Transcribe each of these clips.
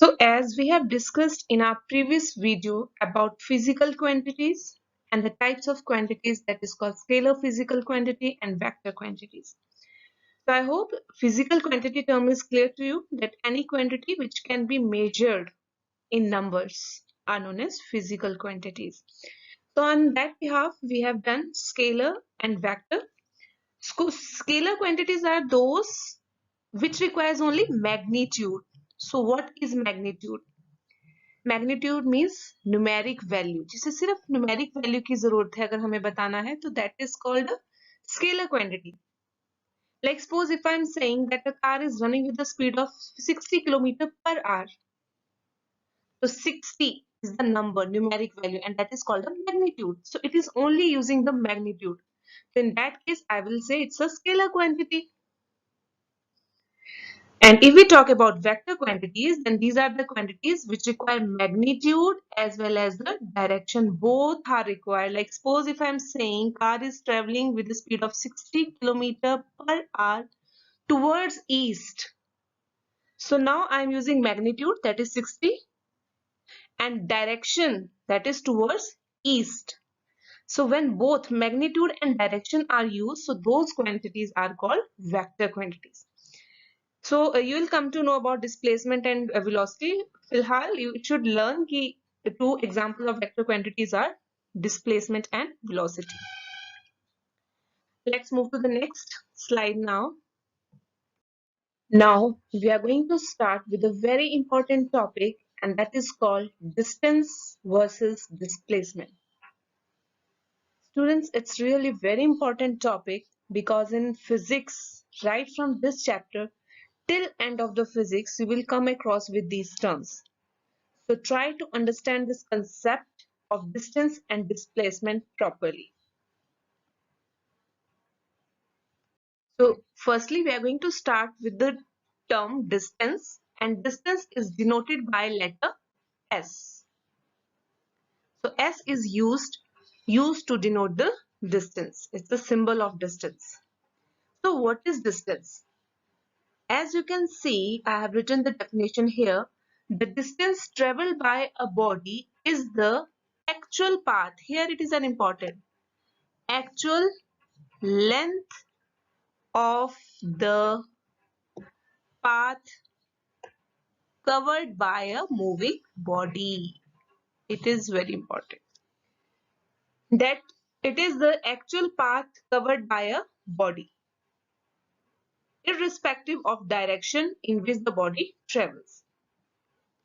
So as we have discussed in our previous video about physical quantities and the types of quantities, that is called scalar physical quantity and vector quantities. So I hope physical quantity term is clear to you, that any quantity which can be measured in numbers are known as physical quantities. So on that behalf, we have done scalar and vector. Scalar quantities are those which requires only magnitude. So what is magnitude? Magnitude means numeric value, जिसे सिर्फ numeric value की जरूरत है अगर हमें बताना है, तो that is called scalar quantity. Like suppose if I'm saying that a car is running with the speed of 60 km per hour. So 60 is the number, numeric value, and that is called a magnitude. So it is only using the magnitude. So in that case, I will say it's a scalar quantity. And if we talk about vector quantities, then these are the quantities which require magnitude as well as the direction. Both are required. Like suppose if I'm saying car is traveling with the speed of 60 km per hour towards east. So now I'm using magnitude, that is 60, and direction, that is towards east. So when both magnitude and direction are used, so those quantities are called vector quantities. So you will come to know about displacement and velocity. Filhal, you should learn कि the two examples of vector quantities are displacement and velocity. Let's move to the next slide now. Now we are going to start with a very important topic, and that is called distance versus displacement. Students, it's really very important topic because in physics, right from this chapter till end of the physics, you will come across with these terms. So try to understand this concept of distance and displacement properly. So firstly, we are going to start with the term distance, and distance is denoted by letter S. So S is used to denote the distance. It's the symbol of distance. So what is distance? As you can see, I have written the definition here. The distance traveled by a body is the actual path. Here it is an important. Actual length of the path covered by a moving body. It is very important that it is the actual path covered by a body, irrespective of direction in which the body travels.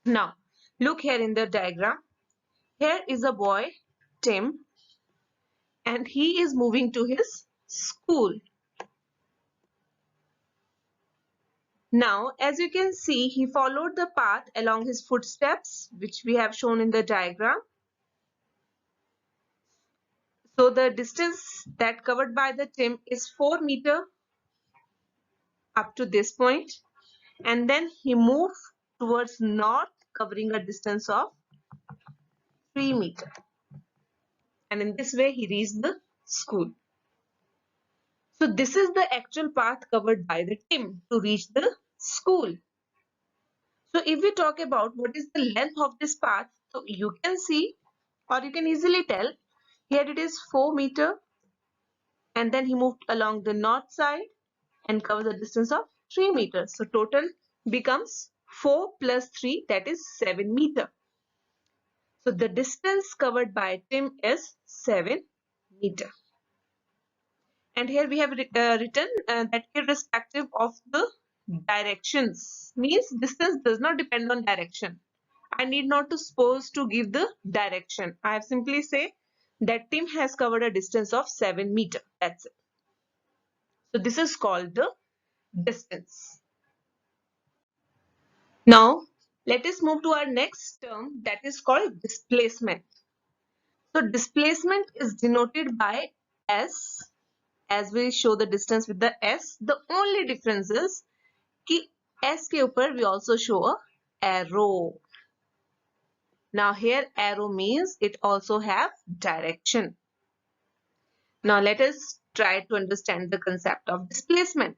Now, look here in the diagram. Here is a boy, Tim, and he is moving to his school. Now, as you can see, he followed the path along his footsteps, which we have shown in the diagram. So the distance that covered by the Tim is 4 meters up to this point, and then he moved towards north, covering a distance of 3 meters. And in this way, he reached the school. So this is the actual path covered by the Tim to reach the school. So if we talk about what is the length of this path, so you can see, or you can easily tell, here it is 4 meters, and then he moved along the north side and covers a distance of 3 meters. So total becomes 4 plus 3, that is 7 meters. So the distance covered by Tim is 7 meters. And here we have written that irrespective of the directions, means distance does not depend on direction. I need not to suppose to give the direction. I have simply say that Tim has covered a distance of 7 meters. That's it. So this is called the distance. Now let us move to our next term, that is called displacement. So displacement is denoted by S. As we show the distance with the S, the only difference is कि S के ऊपर we also show a arrow. Now here arrow means it also have direction. Now let us try to understand the concept of displacement.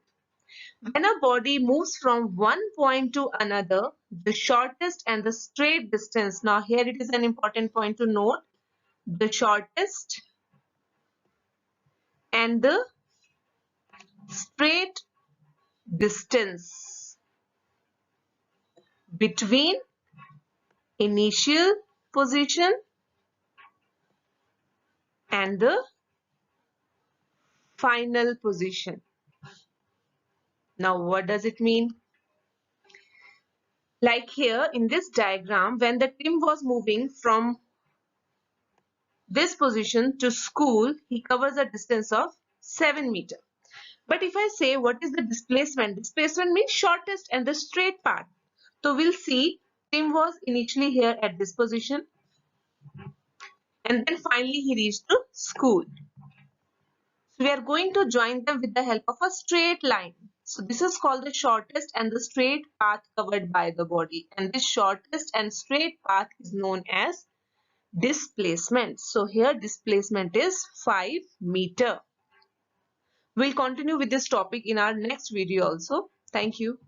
When a body moves from one point to another, the shortest and the straight distance. Now here it is an important point to note. The shortest and the straight distance between initial position and the final position. Now what does it mean? Like here in this diagram, when the Tim was moving from this position to school, he covers a distance of 7 meters. But if I say what is the displacement? Displacement means shortest and the straight path. So we'll see Tim was initially here at this position and then finally he reached to school. So we are going to join them with the help of a straight line. So this is called the shortest and the straight path covered by the body. And this shortest and straight path is known as displacement. So here displacement is 5 meter. We'll continue with this topic in our next video also. Thank you.